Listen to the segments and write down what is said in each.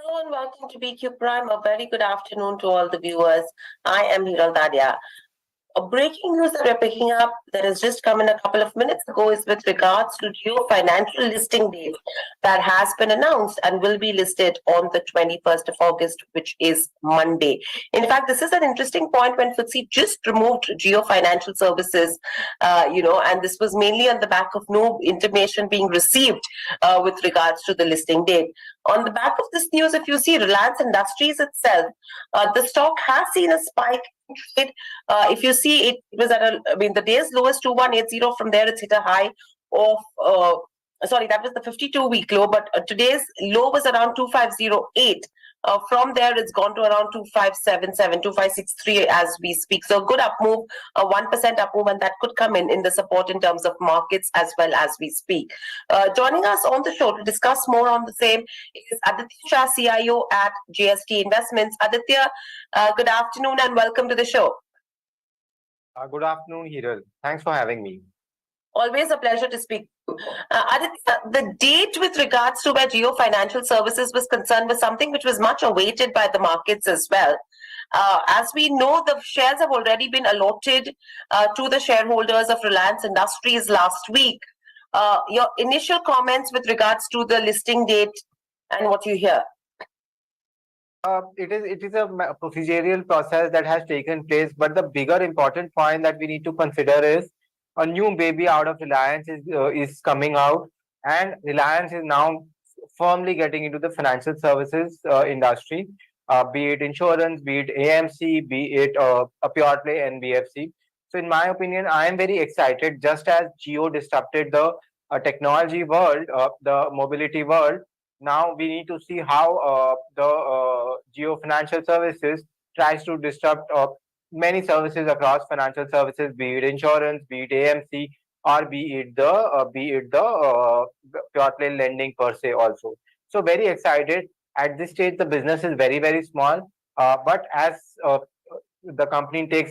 Hello and welcome to BQ Prime. A very good afternoon to all the viewers. I am Hiral Dadia. A breaking news that we're picking up that has just come in a couple of minutes ago is with regards to Geo financial listing date that has been announced and will be listed on the 21st of August, which is Monday. In fact, this is an interesting point when FTSE just removed Geo Financial Services, and this was mainly on the back of no intimation being received with regards to the listing date. On the back of this news, if you see Reliance Industries itself, the stock has seen a spike in trade. If you see, it was at the day's lowest 2180. From there, it's hit a high of, sorry, that was the 52-week low, but today's low was around 2508. From there, it's gone to around 2577, 2563 as we speak. So, a good up move, a 1% up move, and that could come in the support in terms of markets as well as we speak. Joining us on the show to discuss more on the same is Aditya Shah, CIO at JST Investments. Aditya, good afternoon and welcome to the show. Good afternoon, Hiral. Thanks for having me. Always a pleasure to speak to you. Aditya, the date with regards to where Geo Financial Services was concerned was something which was much awaited by the markets as well. As we know, the shares have already been allotted to the shareholders of Reliance Industries last week. Your initial comments with regards to the listing date and what you hear? It is a procedural process that has taken place, but the bigger important point that we need to consider is a new baby out of Reliance is coming out, and Reliance is now firmly getting into the financial services industry, be it insurance, be it AMC, be it a pure play NBFC. So, in my opinion, I am very excited. Just as Geo disrupted the technology world, the mobility world, now we need to see how the Geo Financial Services tries to disrupt many services across financial services, be it insurance, be it AMC, or be it the pure play lending per se also. So very excited. At this stage, the business is very small, but as the company takes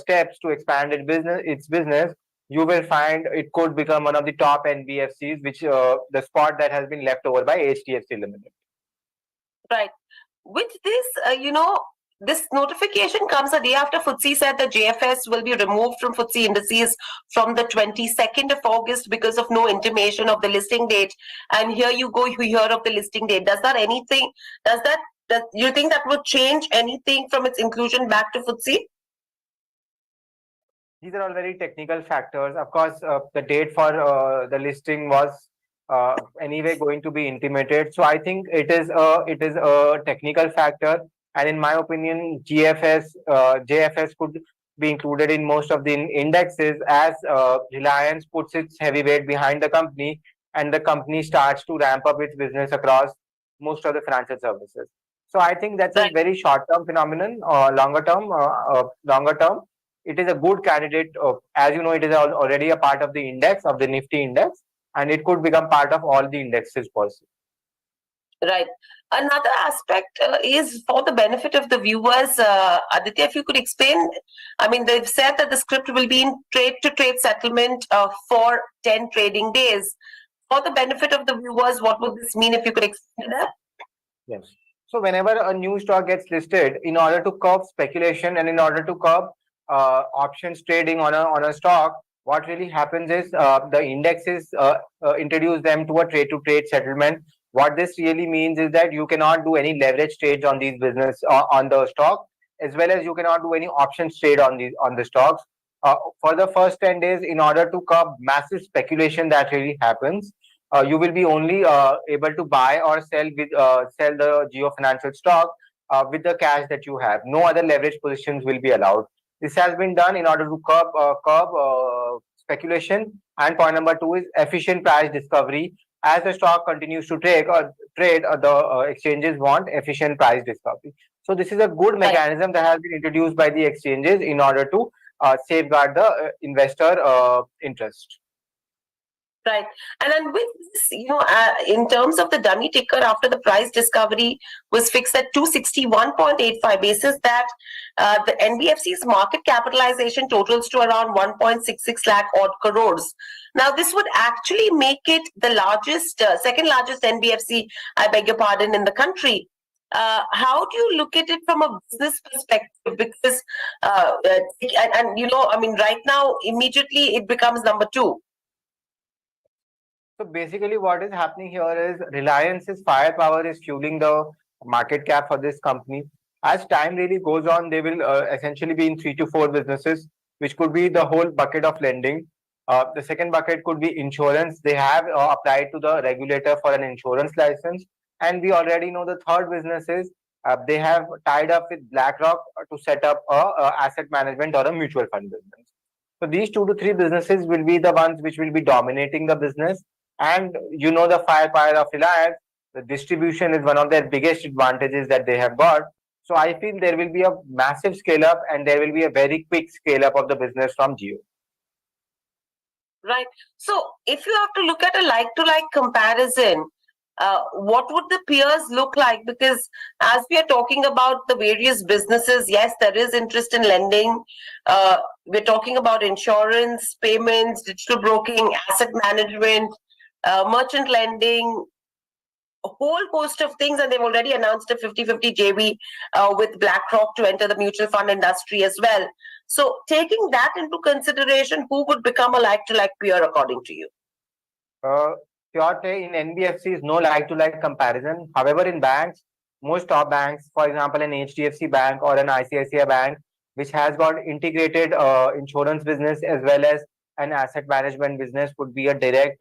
steps to expand its business, you will find it could become one of the top NBFCs, which the spot that has been left over by HDFC Limited. Right. With this, this notification comes a day after FTSE said the JFS will be removed from FTSE indices from the 22nd of August because of no intimation of the listing date. And here you go, you hear of the listing date. Does you think that would change anything from its inclusion back to FTSE? These are all very technical factors. Of course, the date for the listing was anyway going to be intimated. So I think it is a technical factor, and in my opinion, JFS could be included in most of the indexes as Reliance puts its heavyweight behind the company, and the company starts to ramp up its business across most of the financial services. So I think that's a Right. very short-term phenomenon. Longer term, it is a good candidate. As you know, it is already a part of the index of the Nifty index, and it could become part of all the indexes also. Right. Another aspect is for the benefit of the viewers. Aditya, if you could explain, I mean, they've said that the script will be in trade to trade settlement for 10 trading days. For the benefit of the viewers, what would this mean if you could explain that? Yes. So whenever a new stock gets listed, in order to curb speculation and in order to curb options trading on a stock, what really happens is the indexes introduce them to a trade to trade settlement. What this really means is that you cannot do any leverage trades on these business on the stock, as well as you cannot do any options trade on the stocks. For the first 10 days, in order to curb massive speculation that really happens, you will be only able to buy or sell the Geo Financial stock with the cash that you have. No other leverage positions will be allowed. This has been done in order to curb speculation. And point number two is efficient price discovery. As the stock continues to trade, the exchanges want efficient price discovery. So this is a good Right. mechanism that has been introduced by the exchanges in order to safeguard the investor interest. Right. And then with this, in terms of the dummy ticker, after the price discovery was fixed at 261.85 basis, that the NBFC's market capitalization totals to around 1.66 lakh odd crores. Now, this would actually make it the largest, second largest NBFC, I beg your pardon, in the country. How do you look at it from a business perspective? Because, I mean, right now, immediately it becomes number two. So basically, what is happening here is Reliance's firepower is fueling the market cap for this company. As time really goes on, they will essentially be in 3 to 4 businesses, which could be the whole bucket of lending. The second bucket could be insurance. They have applied to the regulator for an insurance license. And we already know the third business is they have tied up with BlackRock to set up a asset management or a mutual fund business. So these 2 to 3 businesses will be the ones which will be dominating the business. And the firepower of Reliance, the distribution is one of their biggest advantages that they have got. So I feel there will be a massive scale up and there will be a very quick scale up of the business from Geo. Right. So if you have to look at a like to like comparison, what would the peers look like? Because as we are talking about the various businesses, yes, there is interest in lending. We're talking about insurance, payments, digital broking, asset management, merchant lending, a whole host of things. And they've already announced a 50-50 JV with BlackRock to enter the mutual fund industry as well. So taking that into consideration, who would become a like to like peer according to you? Uh, Pure in NBFC is no like to like comparison. However, in banks, most top banks, for example, an HDFC bank or an ICICI bank, which has got integrated insurance business as well as an asset management business, would be a direct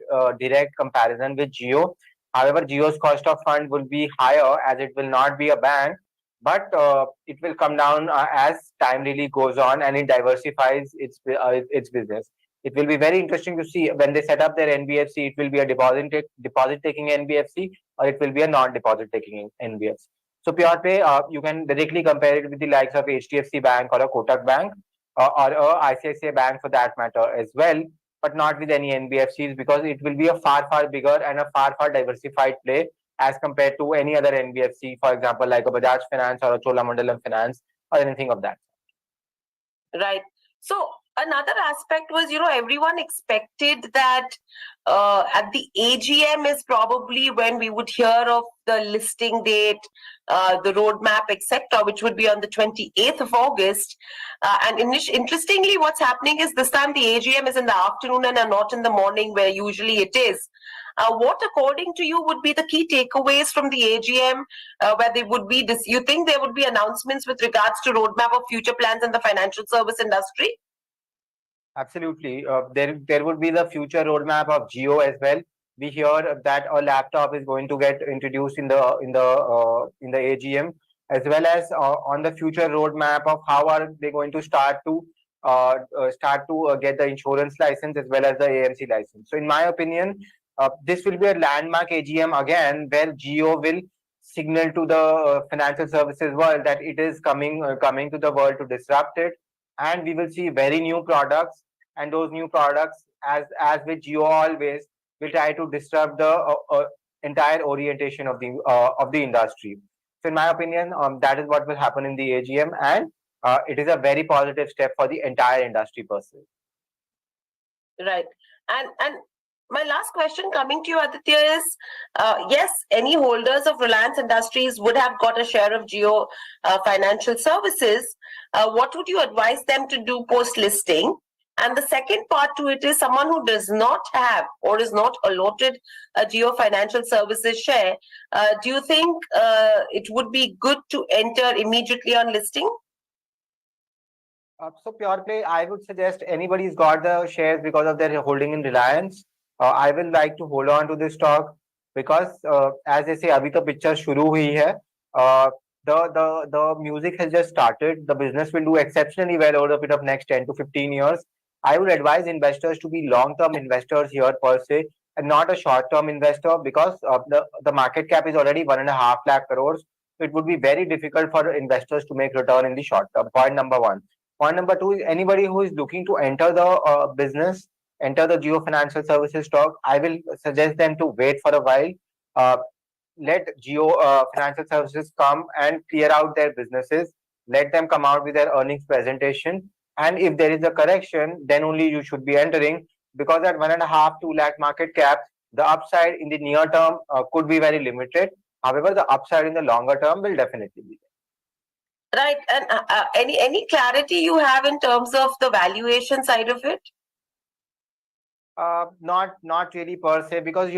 comparison with Geo. However, Geo's cost of fund will be higher as it will not be a bank, but it will come down as time really goes on and it diversifies its business. It will be very interesting to see when they set up their NBFC. It will be a deposit taking NBFC or it will be a non deposit taking NBFC. So PurePay, you can directly compare it with the likes of HDFC Bank or a Kotak Bank or a ICICI Bank for that matter as well, but not with any NBFCs because it will be a far bigger and a far diversified play as compared to any other NBFC, for example, like a Bajaj Finance or a Cholamandalam Finance or anything of that. Right. So another aspect was, everyone expected that at the AGM is probably when we would hear of the listing date, the roadmap, etc., which would be on the 28th of August. And interestingly, what's happening is this time the AGM is in the afternoon and not in the morning where usually it is. What, according to you, would be the key takeaways from the AGM, where they would be this? You think there would be announcements with regards to roadmap of future plans in the financial service industry? Absolutely. There would be the future roadmap of Geo as well. We hear that a laptop is going to get introduced in the AGM, as well as on the future roadmap of how are they going to start to get the insurance license as well as the AMC license. So, in my opinion, this will be a landmark AGM again, where Geo will signal to the financial services world that it is coming to the world to disrupt it, and we will see very new products, and those new products, as with Geo always, will try to disrupt the entire orientation of the industry. So in my opinion, that is what will happen in the AGM, and it is a very positive step for the entire industry per se. Right. And my last question coming to you, Aditya, is yes, any holders of Reliance Industries would have got a share of Geo Financial Services. What would you advise them to do post listing? And the second part to it is someone who does not have or is not allotted a Geo Financial Services share. Do you think it would be good to enter immediately on listing? So pure play, I would suggest anybody's got the shares because of their holding in Reliance. I will like to hold on to this stock because, as they say, अभी तो picture शुरू हुई है. Uh, the music has just started. The business will do exceptionally well over the period of next 10 to 15 years. I would advise investors to be long-term investors here per se, and not a short-term investor because the market cap is already 1.5 lakh crores. So it would be very difficult for investors to make return in the short term. Point number one. Point number two is anybody who is looking to enter the business. enter the Geo Financial Services stock, I will suggest them to wait for a while. Uh, Let Geo Financial Services come and clear out their businesses. Let them come out with their earnings presentation. And if there is a correction, then only you should be entering, because at 1.5, 2 lakh market cap, the upside in the near term could be very limited. However, the upside in the longer term will definitely be there. Right. And any clarity you have in terms of the valuation side of it? Not really per se, because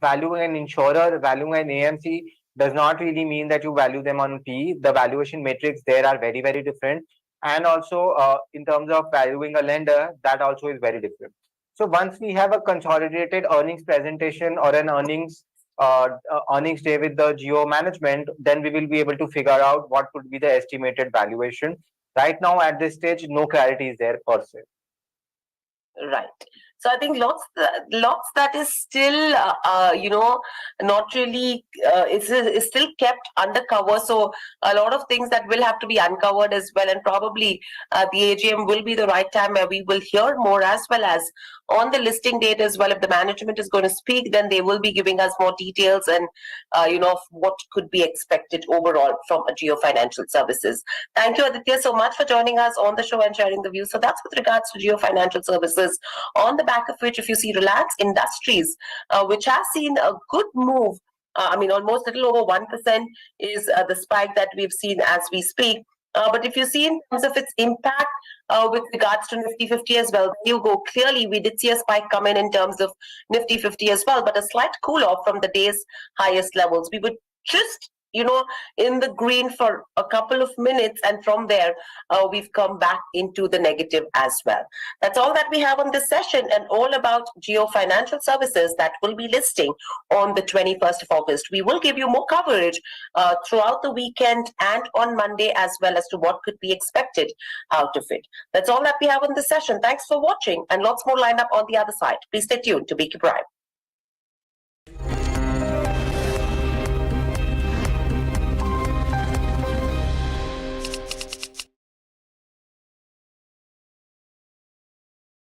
valuing an insurer, valuing an AMC does not really mean that you value them on P. The valuation metrics there are very, very different, and also in terms of valuing a lender, that also is very different. So once we have a consolidated earnings presentation or an earnings day with the Geo management, then we will be able to figure out what could be the estimated valuation. Right now, at this stage, no clarity is there per se. Right. So I think lots that is still, not really, is still kept undercover. So a lot of things that will have to be uncovered as well. And probably the AGM will be the right time where we will hear more, as well as on the listing date as well. If the management is going to speak, then they will be giving us more details and, of what could be expected overall from a Geo Financial Services. Thank you, Aditya, so much for joining us on the show and sharing the views. So that's with regards to Geo Financial Services, on the back of which, if you see Reliance Industries, which has seen a good move, almost a little over 1% is the spike that we've seen as we speak. But if you see in terms of its impact with regards to Nifty 50 as well, you go clearly, we did see a spike come in terms of Nifty 50 as well, but a slight cool off from the day's highest levels. We would just in the green for a couple of minutes, and from there we've come back into the negative as well. That's all that we have on this session, and all about Geo Financial Services that will be listing on the 21st of August. We will give you more coverage throughout the weekend and on Monday, as well as to what could be expected out of it. That's all that we have on this session. Thanks for watching, and lots more lined up on the other side. Please stay tuned to BK Prime.